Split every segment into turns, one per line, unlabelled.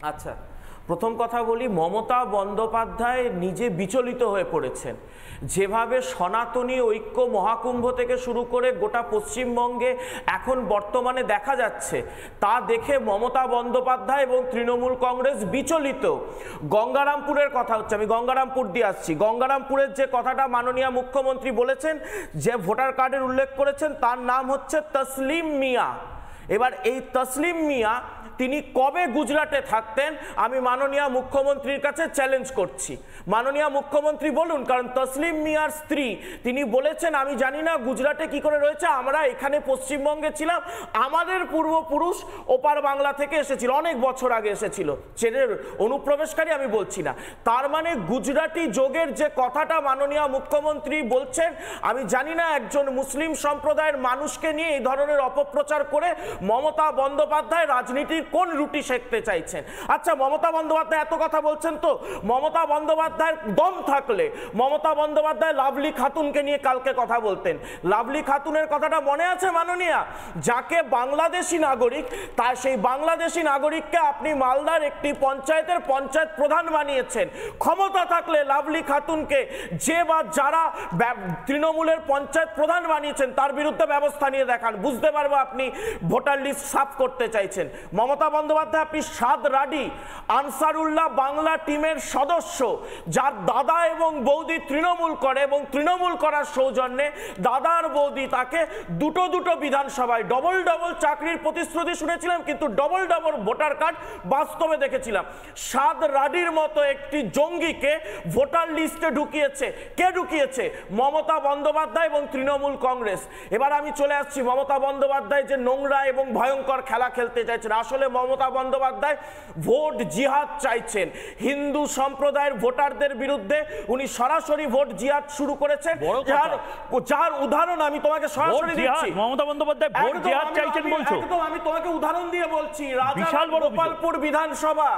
আচ্ছা, প্রথম কথা বলি, মমতা বন্দ্যোপাধ্যায় নিজে বিচলিত হয়ে পড়েছেন। যেভাবে সনাতনী ঐক্য মহাকুম্ভ থেকে শুরু করে গোটা পশ্চিমবঙ্গে এখন বর্তমানে দেখা যাচ্ছে, তা দেখে মমতা বন্দ্যোপাধ্যায় এবং তৃণমূল কংগ্রেস বিচলিত। গঙ্গারামপুরের কথা হচ্ছে, আমি গঙ্গারামপুর দিয়ে আসছি। গঙ্গারামপুরের যে কথাটা মাননীয় মুখ্যমন্ত্রী বলেছেন, যে ভোটার কার্ডের উল্লেখ করেছেন, তার নাম হচ্ছে তসলিম মিয়া। এবার এই তসলিম মিয়া তিনি কবে গুজরাটে থাকতেন আমি মাননীয় মুখ্যমন্ত্রীর কাছে চ্যালেঞ্জ করছি। মাননীয় মুখ্যমন্ত্রী বলুন, কারণ তসলিম মিয়ার স্ত্রী তিনি বলেছেন আমি জানি না গুজরাটে কি করে রয়েছে, আমরা এখানে পশ্চিমবঙ্গে ছিলাম, আমাদের পূর্বপুরুষ ওপার বাংলা থেকে এসেছিল, অনেক বছর আগে এসেছিল, ছেলের অনুপ্রবেশকারী আমি বলছি না। তার মানে গুজরাটি যোগের যে কথাটা মাননীয় মুখ্যমন্ত্রী বলছেন, আমি জানি না একজন মুসলিম সম্প্রদায়ের মানুষকে নিয়ে এই ধরনের অপপ্রচার করে মমতা বন্দ্যোপাধ্যায় রাজনীতির কোন রুটি শেখতে চাইছেন। আচ্ছা, মমতা বন্দ্যোপাধ্যায় এত কথা বলছেন, তো মমতা বন্দ্যোপাধ্যায়ের দম থাকলে মমতা বন্দ্যোপাধ্যায় লাভলি খাতুনকে নিয়ে কালকে কথা বলতেন। লাভলি খাতুনের কথাটা মনে আছে মাননীয়া? যাকে বাংলাদেশি নাগরিক, তার সেই বাংলাদেশি নাগরিককে আপনি মালদার একটি পঞ্চায়েতের পঞ্চায়েত প্রধান বানিয়েছেন। ক্ষমতা থাকলে লাভলি খাতুনকে যে বা যারা তৃণমূলের পঞ্চায়েত প্রধান বানিয়েছেন তার বিরুদ্ধে ব্যবস্থা নিয়ে দেখান, বুঝতে পারবো আপনি ভোটার লিস্ট সাফ করতে চাইছেন। মমতা বন্দ্যোপাধ্যায়, আপনি সাদ রাডি আনসারুল্লাহ বাংলা টিমের সদস্য, যার দাদা এবং বৌদি তৃণমূল করে, এবং তৃণমূল করার সৌজন্যে দাদার বৌদি তাকে দুটো বিধানসভায় ডবল চাকরির প্রতিশ্রুতি শুনেছিলাম, কিন্তু ডবল ভোটার কার্ড বাস্তবে দেখেছিলাম। সাদ রাডির মতো একটি জঙ্গিকে ভোটার লিস্টে ঢুকিয়েছে। কে ঢুকিয়েছে? মমতা বন্দ্যোপাধ্যায় এবং তৃণমূল কংগ্রেস। এবার আমি চলে আসছি, মমতা বন্দ্যোপাধ্যায় যে নোংরা এবং ভয়ঙ্কর খেলা খেলতে চাইছেন, আসলে মমতা বন্দ্যোপাধ্যায় ভোট জিহাদ চাইছেন। হিন্দু সম্প্রদায়ের ভোটারদের বিরুদ্ধে উনি সরাসরি ভোট জিহাদ শুরু করেছেন, যার উদাহরণ আমি তোমাকে সরাসরি দিচ্ছি।
মমতা বন্দ্যোপাধ্যায় ভোট জিহাদ চাইছেন বলছো?
একদম, আমি তোমাকে উদাহরণ দিয়ে বলছি। গোপালপুর বিধানসভা,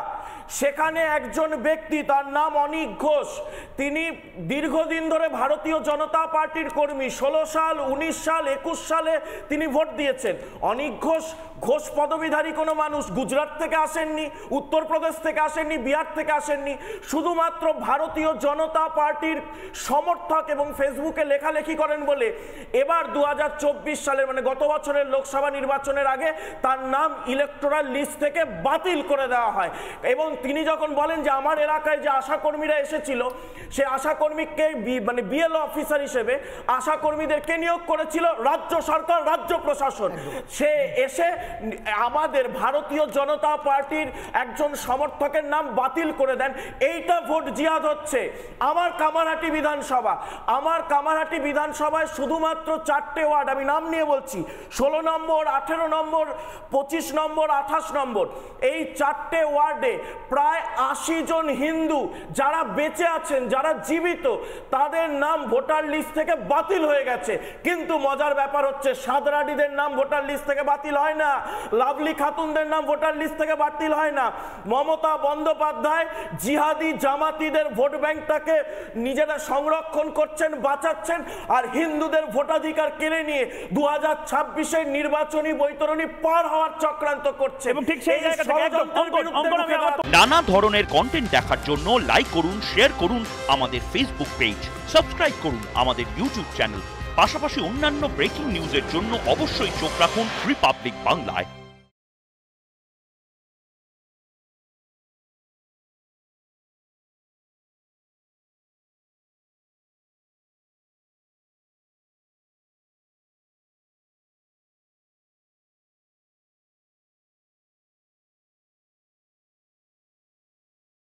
সেখানে একজন ব্যক্তি, তার নাম অনিক ঘোষ, তিনি দীর্ঘদিন ধরে ভারতীয় জনতা পার্টির কর্মী। 16 সাল, 19 সাল, 21 সালে তিনি ভোট দিয়েছেন। অনিক ঘোষ পদবীধারী কোনো মানুষ, গুজরাট থেকে আসেননি, উত্তরপ্রদেশ থেকে আসেননি, বিহার থেকে আসেননি, শুধুমাত্র ভারতীয় জনতা পার্টির সমর্থক এবং ফেসবুকে লেখালেখি করেন বলে এবার 2024 সালের মানে গত বছরের লোকসভা নির্বাচনের আগে তার নাম ইলেকটোরাল লিস্ট থেকে বাতিল করে দেওয়া হয়। এবং তিনি যখন বলেন যে আমার এলাকায় যে আশাকর্মীরা এসেছিল, সে আশাকর্মীকে মানে বিএলও অফিসার হিসেবে আশাকর্মীদেরকে নিয়োগ করেছিল রাজ্য সরকার, রাজ্য প্রশাসন। সে এসে আমাদের ভারতীয় জনতা পার্টির একজন সমর্থকের নাম বাতিল করে দেন। এইটা ভোট জিহাদ হচ্ছে। আমার কামারহাটি বিধানসভায় শুধুমাত্র 4টে ওয়ার্ড, আমি নাম নিয়ে বলছি, 16 নম্বর, 18 নম্বর, 25 নম্বর, 28 নম্বর, এই 4টে ওয়ার্ডে প্রায় 80 জন হিন্দু যারা বেঁচে আছেন, যারা জীবিত, তাদের নাম ভোটার লিস্ট থেকে বাতিল হয়ে গেছে। কিন্তু মজার ব্যাপার হচ্ছে সাদরাডিদের নাম ভোটার লিস্ট থেকে বাতিল হয় না, লাভলি খাতুনদের নাম ভোটার লিস্ট থেকে বাতিল হয় না। মমতা বন্দ্যোপাধ্যায় জিহাদি জামাতিদের ভোট ব্যাংকটাকে নিজেরা সংরক্ষণ করছেন, বাঁচাচ্ছেন, আর হিন্দুদের ভোটাধিকার কেড়ে নিয়ে 2026-এর নির্বাচনী বৈতরণী পার হওয়ার চক্রান্ত করছে। এবং ঠিক সেই
নানা ধরনের কন্টেন্ট দেখার জন্য লাইক করুন, শেয়ার করুন আমাদের ফেসবুক পেজ, সাবস্ক্রাইব করুন আমাদের ইউটিউব চ্যানেল। পাশাপাশি অন্যান্য ব্রেকিং নিউজের জন্য অবশ্যই চোখ রাখুন রিপাবলিক বাংলায়।